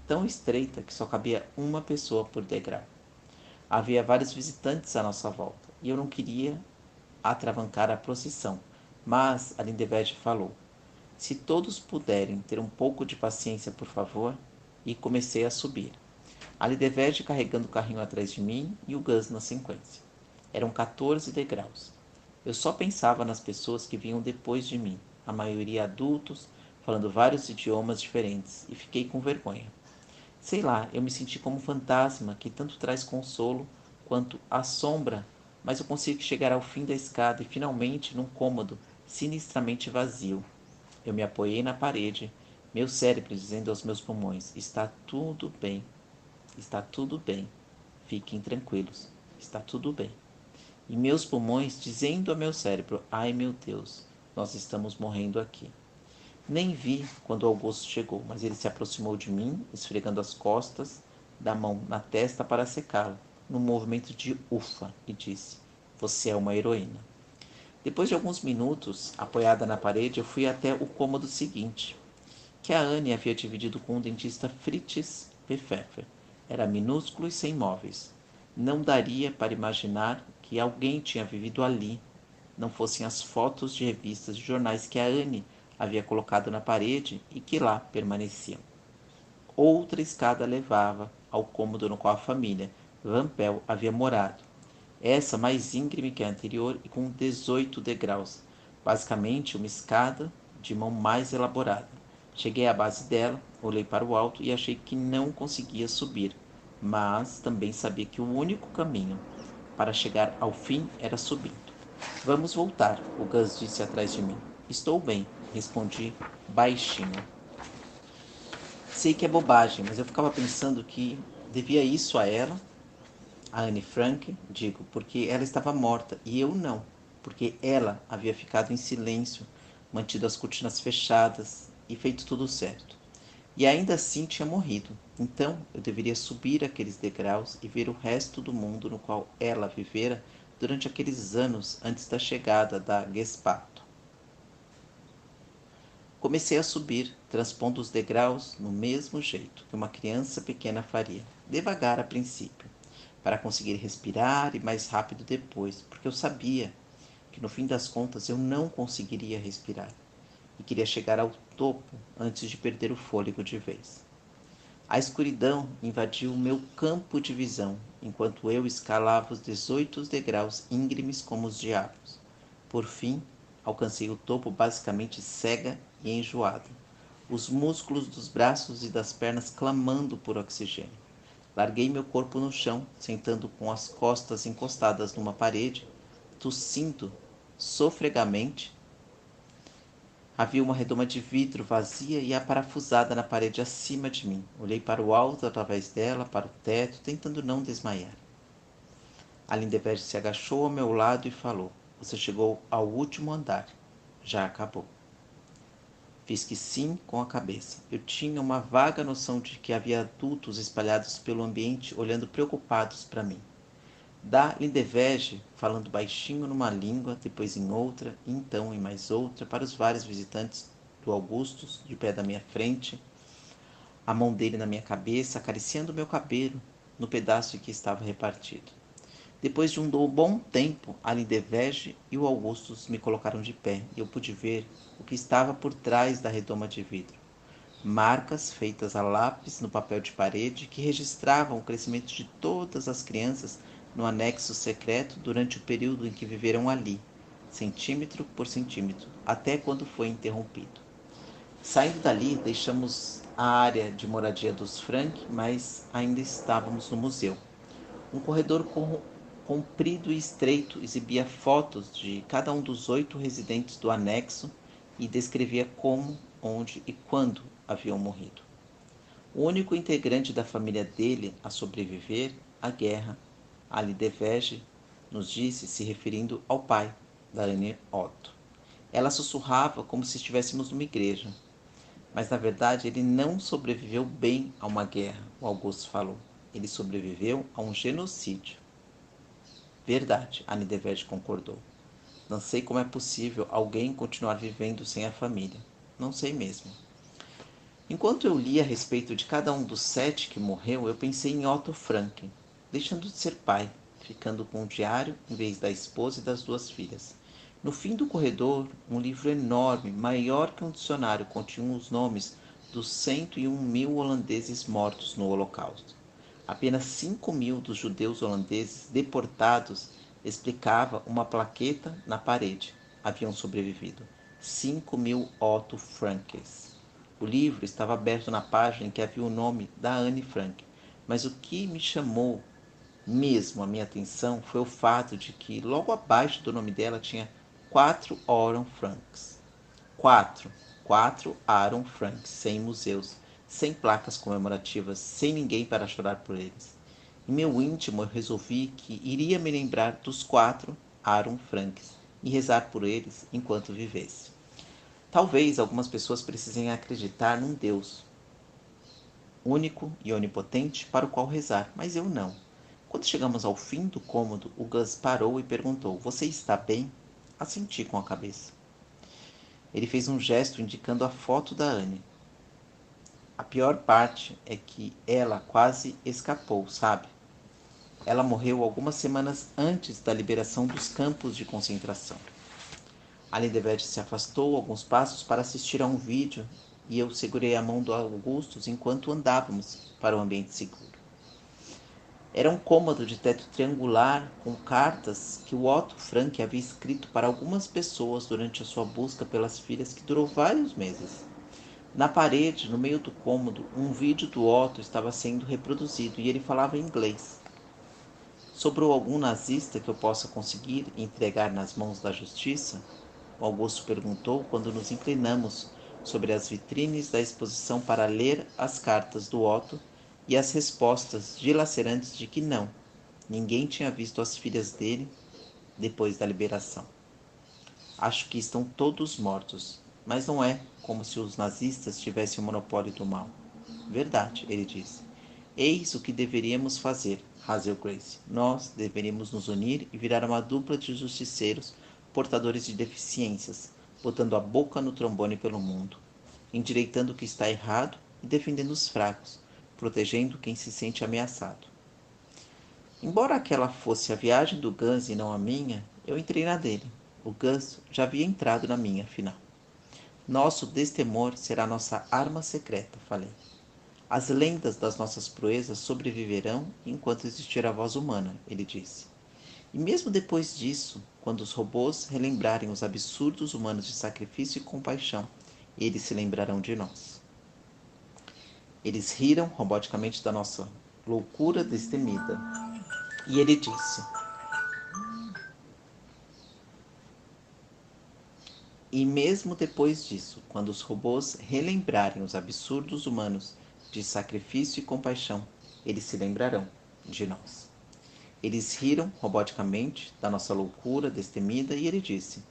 tão estreita que só cabia uma pessoa por degrau. Havia vários visitantes à nossa volta, e eu não queria atravancar a procissão, mas a Lindeverde falou: se todos puderem ter um pouco de paciência, por favor, e comecei a subir. A Lindeverde carregando o carrinho atrás de mim e o Gus na sequência. Eram 14 degraus. Eu só pensava nas pessoas que vinham depois de mim, a maioria adultos, falando vários idiomas diferentes, e fiquei com vergonha. Sei lá, eu me senti como um fantasma que tanto traz consolo quanto assombra, mas eu consigo chegar ao fim da escada e finalmente num cômodo sinistramente vazio. Eu me apoiei na parede, meu cérebro dizendo aos meus pulmões: está tudo bem, está tudo bem, fiquem tranquilos, está tudo bem. E meus pulmões dizendo ao meu cérebro: ai meu Deus, nós estamos morrendo aqui. Nem vi quando o Augusto chegou, mas ele se aproximou de mim, esfregando as costas da mão na testa para secá-lo, num movimento de ufa, e disse: você é uma heroína. Depois de alguns minutos, apoiada na parede, eu fui até o cômodo seguinte, que a Anne havia dividido com o dentista Fritz Pfeffer. Era minúsculo e sem móveis. Não daria para imaginar que alguém tinha vivido ali, não fossem as fotos de revistas e jornais que a Anne havia colocado na parede e que lá permaneciam. Outra escada levava ao cômodo no qual a família Van Pell havia morado. Essa mais íngreme que a anterior e com 18 degraus. Basicamente uma escada de mão mais elaborada. Cheguei à base dela, olhei para o alto e achei que não conseguia subir, mas também sabia que o único caminho para chegar ao fim era subindo. Vamos voltar, o Gus disse atrás de mim. Estou bem, respondi baixinho. Sei que é bobagem, mas eu ficava pensando que devia isso a ela, a Anne Frank, digo, porque ela estava morta e eu não, porque ela havia ficado em silêncio, mantido as cortinas fechadas e feito tudo certo. E ainda assim tinha morrido. Então eu deveria subir aqueles degraus e ver o resto do mundo no qual ela vivera durante aqueles anos antes da chegada da Gestapo. Comecei a subir, transpondo os degraus no mesmo jeito que uma criança pequena faria, devagar a princípio, para conseguir respirar e mais rápido depois, porque eu sabia que no fim das contas eu não conseguiria respirar e queria chegar ao topo antes de perder o fôlego de vez. A escuridão invadiu o meu campo de visão, enquanto eu escalava os 18 degraus íngremes como os diabos. Por fim, alcancei o topo basicamente cega e enjoada, os músculos dos braços e das pernas clamando por oxigênio. Larguei meu corpo no chão, sentando com as costas encostadas numa parede, tossindo sofregamente. Havia uma redoma de vidro vazia e aparafusada na parede acima de mim. Olhei para o alto através dela, para o teto, tentando não desmaiar. A Lindbergh se agachou ao meu lado e falou: você chegou ao último andar. Já acabou. Fiz que sim com a cabeça. Eu tinha uma vaga noção de que havia adultos espalhados pelo ambiente olhando preocupados para mim. Da Lindevege, falando baixinho numa língua, depois em outra, e então em mais outra, para os vários visitantes do Augustus, de pé da minha frente, a mão dele na minha cabeça, acariciando meu cabelo, no pedaço em que estava repartido. Depois de um bom tempo, a Lindevege e o Augustus me colocaram de pé, e eu pude ver o que estava por trás da redoma de vidro. Marcas feitas a lápis no papel de parede que registravam o crescimento de todas as crianças no anexo secreto durante o período em que viveram ali, centímetro por centímetro, até quando foi interrompido. Saindo dali, deixamos a área de moradia dos Frank, mas ainda estávamos no museu. Um corredor comprido e estreito exibia fotos de cada um dos 8 residentes do anexo e descrevia como, onde e quando haviam morrido. O único integrante da família dele a sobreviver à guerra, Ali Devege, nos disse, se referindo ao pai da Anne Otto. Ela sussurrava como se estivéssemos numa igreja. Mas na verdade ele não sobreviveu bem a uma guerra, o Augusto falou. Ele sobreviveu a um genocídio. Verdade, Anne Devege concordou. Não sei como é possível alguém continuar vivendo sem a família. Não sei mesmo. Enquanto eu lia a respeito de cada um dos 7 que morreu, eu pensei em Otto Frank, deixando de ser pai, ficando com um diário em vez da esposa e das 2 filhas. No fim do corredor, um livro enorme, maior que um dicionário, continha os nomes dos 101.000 holandeses mortos no Holocausto. Apenas 5.000 dos judeus holandeses deportados, explicava uma plaqueta na parede, haviam sobrevivido. 5.000 Otto Frankes. O livro estava aberto na página em que havia o nome da Anne Frank, mas o que me chamou mesmo a minha atenção foi o fato de que logo abaixo do nome dela tinha 4 Aaron Franks. 4. 4 Aaron Franks, sem museus, sem placas comemorativas, sem ninguém para chorar por eles. Em meu íntimo eu resolvi que iria me lembrar dos 4 Aaron Franks e rezar por eles enquanto vivesse. Talvez algumas pessoas precisem acreditar num Deus único e onipotente para o qual rezar, mas eu não. Quando chegamos ao fim do cômodo, o Gus parou e perguntou: Você está bem? Assenti com a cabeça. Ele fez um gesto indicando a foto da Anne. A pior parte é que ela quase escapou, sabe? Ela morreu algumas semanas antes da liberação dos campos de concentração. Lindevege se afastou alguns passos para assistir a um vídeo e eu segurei a mão do Augustus enquanto andávamos para o ambiente seguro. Era um cômodo de teto triangular com cartas que o Otto Frank havia escrito para algumas pessoas durante a sua busca pelas filhas que durou vários meses. Na parede, no meio do cômodo, um vídeo do Otto estava sendo reproduzido e ele falava inglês. Sobrou algum nazista que eu possa conseguir entregar nas mãos da justiça? O Augusto perguntou quando nos inclinamos sobre as vitrines da exposição para ler as cartas do Otto e as respostas dilacerantes de que não, ninguém tinha visto as filhas dele depois da liberação. Acho que estão todos mortos, mas não é como se os nazistas tivessem o monopólio do mal. Verdade, ele disse. Eis o que deveríamos fazer, Hazel Grace. Nós deveríamos nos unir e virar uma dupla de justiceiros portadores de deficiências, botando a boca no trombone pelo mundo, endireitando o que está errado e defendendo os fracos, protegendo quem se sente ameaçado. Embora aquela fosse a viagem do Gus e não a minha, eu entrei na dele. O Gus já havia entrado na minha, afinal. Nosso destemor será nossa arma secreta, falei. As lendas das nossas proezas sobreviverão enquanto existir a voz humana, ele disse. E mesmo depois disso, quando os robôs relembrarem os absurdos humanos de sacrifício e compaixão, eles se lembrarão de nós. Eles riram roboticamente da nossa loucura destemida. E ele disse: E mesmo depois disso, quando os robôs relembrarem os absurdos humanos de sacrifício e compaixão, eles se lembrarão de nós. Eles riram roboticamente da nossa loucura destemida e ele disse: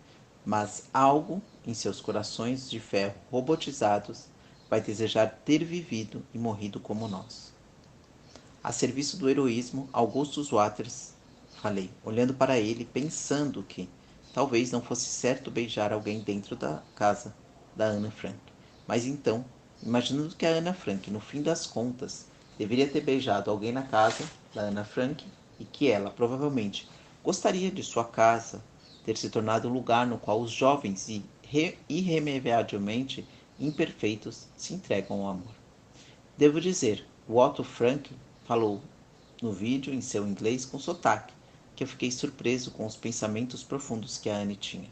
Mas algo em seus corações de ferro robotizados vai desejar ter vivido e morrido como nós. A serviço do heroísmo, Augustus Waters falei, olhando para ele, pensando que talvez não fosse certo beijar alguém dentro da casa da Ana Frank. Mas então, imaginando que a Ana Frank, no fim das contas, deveria ter beijado alguém na casa da Ana Frank e que ela provavelmente gostaria de sua casa ter se tornado um lugar no qual os jovens e irremediavelmente imperfeitos se entregam ao amor. Devo dizer, o Otto Frank falou no vídeo em seu inglês com sotaque, que eu fiquei surpreso com os pensamentos profundos que a Anne tinha.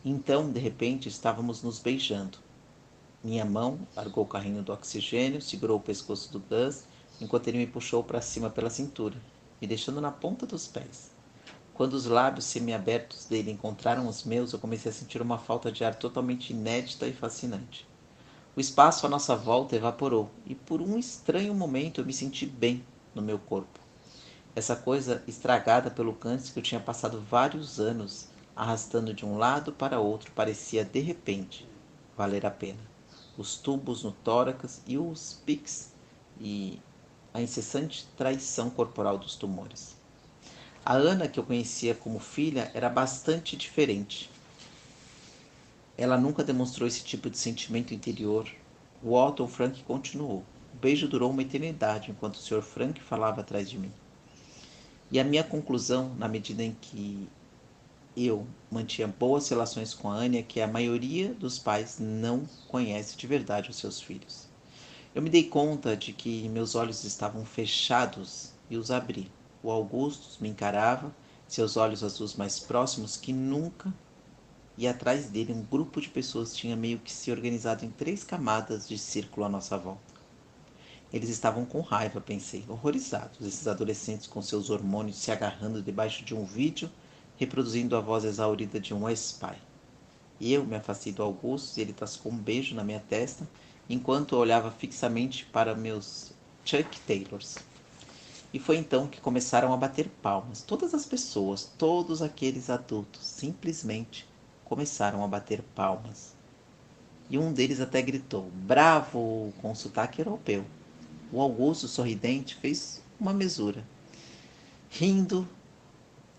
Então, de repente, estávamos nos beijando. Minha mão largou o carrinho do oxigênio, segurou o pescoço do Gus, enquanto ele me puxou para cima pela cintura, me deixando na ponta dos pés. Quando os lábios semiabertos dele encontraram os meus, eu comecei a sentir uma falta de ar totalmente inédita e fascinante. O espaço à nossa volta evaporou, e por um estranho momento eu me senti bem no meu corpo. Essa coisa estragada pelo câncer que eu tinha passado vários anos arrastando de um lado para outro parecia de repente valer a pena. Os tubos no tórax e os pics e a incessante traição corporal dos tumores. A Ana, que eu conhecia como filha, era bastante diferente. Ela nunca demonstrou esse tipo de sentimento interior. O Otto Frank continuou. O beijo durou uma eternidade enquanto o Sr. Frank falava atrás de mim. E a minha conclusão, na medida em que eu mantinha boas relações com a Anya, é que a maioria dos pais não conhece de verdade os seus filhos. Eu me dei conta de que meus olhos estavam fechados e os abri. O Augustus me encarava, seus olhos azuis mais próximos que nunca, e atrás dele um grupo de pessoas tinha meio que se organizado em 3 camadas de círculo à nossa volta. Eles estavam com raiva, pensei, horrorizados, esses adolescentes com seus hormônios se agarrando debaixo de um vídeo, reproduzindo a voz exaurida de um ex-pai. E eu me afastei do Augusto e ele tascou um beijo na minha testa, enquanto eu olhava fixamente para meus Chuck Taylors. E foi então que começaram a bater palmas. Todas as pessoas, todos aqueles adultos, simplesmente começaram a bater palmas. E um deles até gritou, bravo, com sotaque europeu. O Augusto, sorridente, fez uma mesura. Rindo,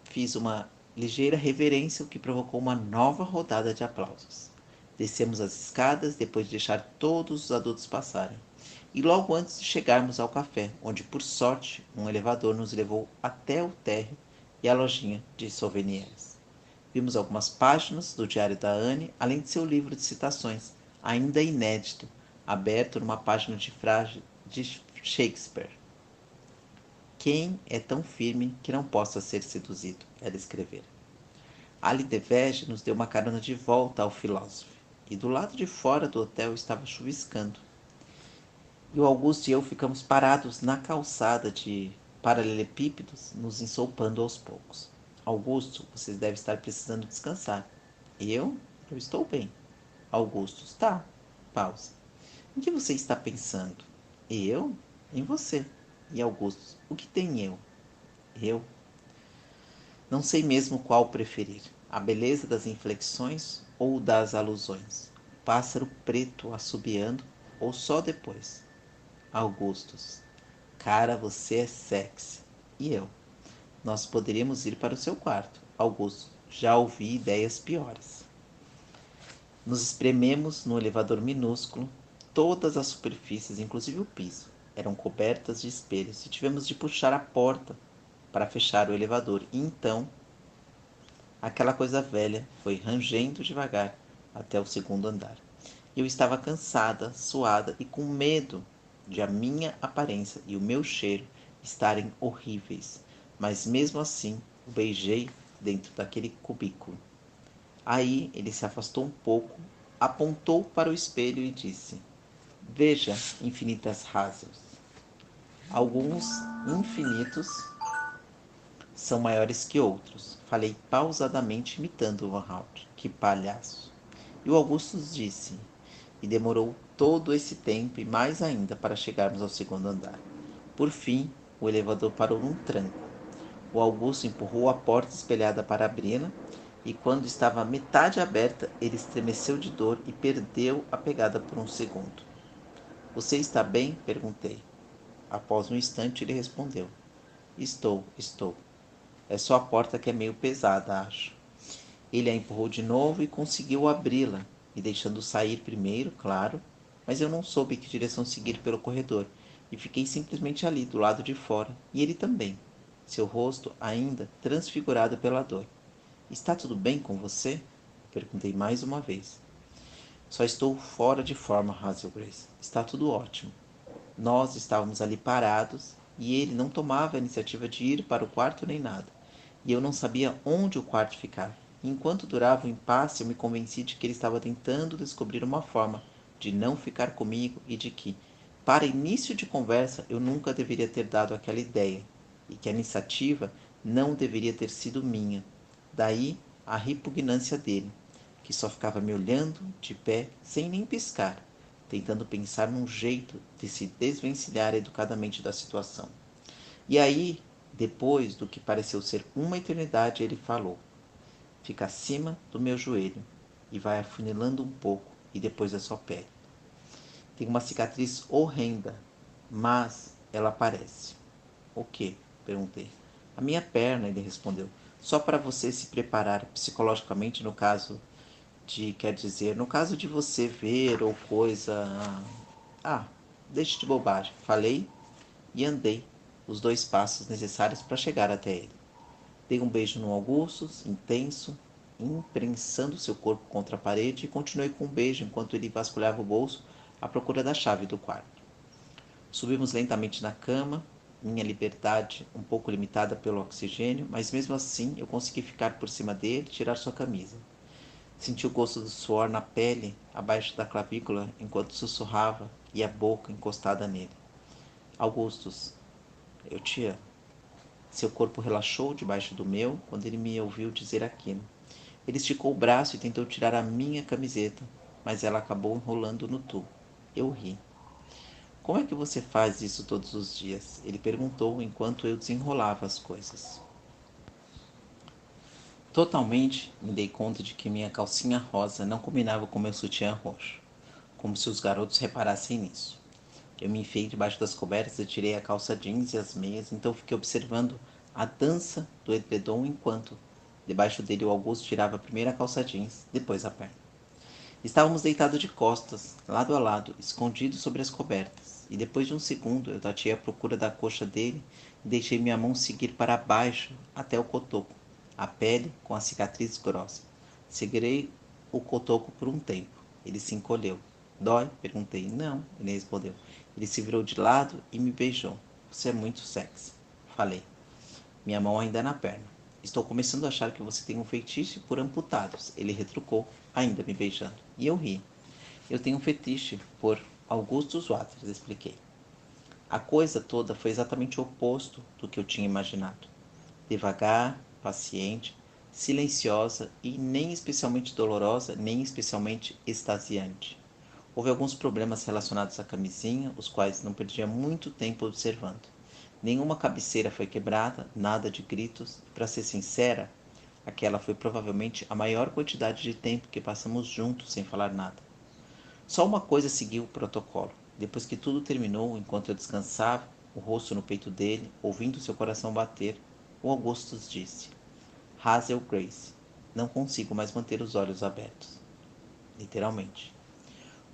fiz uma ligeira reverência, o que provocou uma nova rodada de aplausos. Descemos as escadas, depois de deixar todos os adultos passarem. E logo antes de chegarmos ao café, onde, por sorte, um elevador nos levou até o térreo e a lojinha de souvenirs. Vimos algumas páginas do diário da Anne, além de seu livro de citações, ainda inédito, aberto numa página de frase de Shakespeare. Quem é tão firme que não possa ser seduzido? Ela escrevera. Ali Devege nos deu uma carona de volta ao filósofo, e do lado de fora do hotel estava chuviscando. E o Augusto e eu ficamos parados na calçada de paralelepípedos, nos ensopando aos poucos. Augusto, você deve estar precisando descansar. Eu? Eu estou bem. Augusto, está. Pausa. Em que você está pensando? Eu? Em você. E Augusto, o que tem eu? Eu? Não sei mesmo qual preferir. A beleza das inflexões ou das alusões. O pássaro preto assobiando ou só depois. Augustus. Cara, você é sexy. E eu? Nós poderíamos ir para o seu quarto. Augusto. Já ouvi ideias piores. Nos esprememos no elevador minúsculo. Todas as superfícies, inclusive o piso, eram cobertas de espelhos e tivemos de puxar a porta para fechar o elevador. E então, aquela coisa velha foi rangendo devagar até o segundo andar. Eu estava cansada, suada e com medo de a minha aparência e o meu cheiro estarem horríveis. Mas mesmo assim, o beijei dentro daquele cubículo. Aí ele se afastou um pouco, apontou para o espelho e disse: Veja, infinitas razas. Alguns infinitos são maiores que outros. Falei pausadamente imitando o Van Hout. Que palhaço. E o Augustus disse, e demorou todo esse tempo e mais ainda para chegarmos ao segundo andar. Por fim, o elevador parou num tranco. O Augusto empurrou a porta espelhada para abri-la, e quando estava metade aberta, ele estremeceu de dor e perdeu a pegada por um segundo. Você está bem? Perguntei. Após um instante, ele respondeu. Estou. É só a porta que é meio pesada, acho. Ele a empurrou de novo e conseguiu abri-la, me deixando sair primeiro, claro, mas eu não soube que direção seguir pelo corredor e fiquei simplesmente ali, do lado de fora, e ele também, seu rosto ainda transfigurado pela dor. Está tudo bem com você? Perguntei mais uma vez. Só estou fora de forma, Hazel Grace. Está tudo ótimo. Nós estávamos ali parados e ele não tomava a iniciativa de ir para o quarto nem nada. E eu não sabia onde o quarto ficava. Enquanto durava o impasse, eu me convenci de que ele estava tentando descobrir uma forma de não ficar comigo e de que, para início de conversa, eu nunca deveria ter dado aquela ideia e que a iniciativa não deveria ter sido minha. Daí a repugnância dele, que só ficava me olhando de pé sem nem piscar, tentando pensar num jeito de se desvencilhar educadamente da situação. E aí, depois do que pareceu ser uma eternidade, ele falou: fica acima do meu joelho e vai afunilando um pouco e depois a sua pele. Tem uma cicatriz horrenda, mas ela aparece. O que? Perguntei. A minha perna, ele respondeu. Só para você se preparar psicologicamente no caso quer dizer, no caso de você ver ou coisa. Ah, deixe de bobagem. Falei e andei os 2 passos necessários para chegar até ele. Dei um beijo no Augustus, intenso, imprensando seu corpo contra a parede e continuei com um beijo enquanto ele vasculhava o bolso à procura da chave do quarto. Subimos lentamente na cama, minha liberdade um pouco limitada pelo oxigênio, mas mesmo assim eu consegui ficar por cima dele e tirar sua camisa. Senti o gosto do suor na pele, abaixo da clavícula, enquanto sussurrava e a boca encostada nele. Augustus, eu te amo. Seu corpo relaxou debaixo do meu quando ele me ouviu dizer aquilo. Ele esticou o braço e tentou tirar a minha camiseta, mas ela acabou enrolando no tubo. Eu ri. Como é que você faz isso todos os dias? Ele perguntou enquanto eu desenrolava as coisas. Totalmente me dei conta de que minha calcinha rosa não combinava com meu sutiã roxo, como se os garotos reparassem nisso. Eu me enfiei debaixo das cobertas e tirei a calça jeans e as meias, então fiquei observando a dança do edredom enquanto, debaixo dele, o Augusto tirava primeiro a calça jeans, depois a perna. Estávamos deitados de costas, lado a lado, escondidos sobre as cobertas, e depois de um segundo eu tateei à procura da coxa dele e deixei minha mão seguir para baixo até o cotoco, a pele com a cicatriz grossa. Segurei o cotoco por um tempo. Ele se encolheu. Dói? Perguntei. Não, ele respondeu. Ele se virou de lado e me beijou. Você é muito sexy. Falei. Minha mão ainda na perna. Estou começando a achar que você tem um feitiço por amputados. Ele retrucou, ainda me beijando. E eu ri. Eu tenho um fetiche por Augustus Waters, expliquei. A coisa toda foi exatamente o oposto do que eu tinha imaginado. Devagar, paciente, silenciosa e nem especialmente dolorosa, nem especialmente extasiante. Houve alguns problemas relacionados à camisinha, os quais não perdia muito tempo observando. Nenhuma cabeceira foi quebrada, nada de gritos, e para ser sincera, aquela foi provavelmente a maior quantidade de tempo que passamos juntos sem falar nada. Só uma coisa seguiu o protocolo. Depois que tudo terminou, enquanto eu descansava, o rosto no peito dele, ouvindo seu coração bater, o Augustus disse: Hazel Grace, não consigo mais manter os olhos abertos. Literalmente.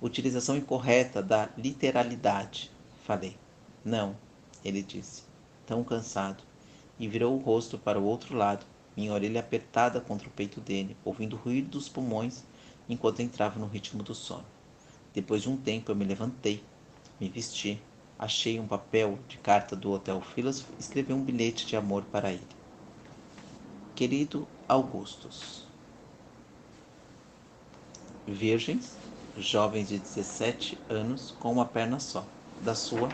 Utilização incorreta da literalidade, falei. Não, ele disse, tão cansado, e virou o rosto para o outro lado, minha orelha apertada contra o peito dele, ouvindo o ruído dos pulmões enquanto entrava no ritmo do sono. Depois de um tempo eu me levantei, me vesti, achei um papel de carta do Hotel Philosophy e escrevi um bilhete de amor para ele. Querido Augustus, virgens, jovens de 17 anos com uma perna só, da sua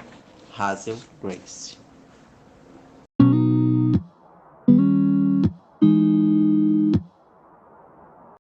Hazel Grace.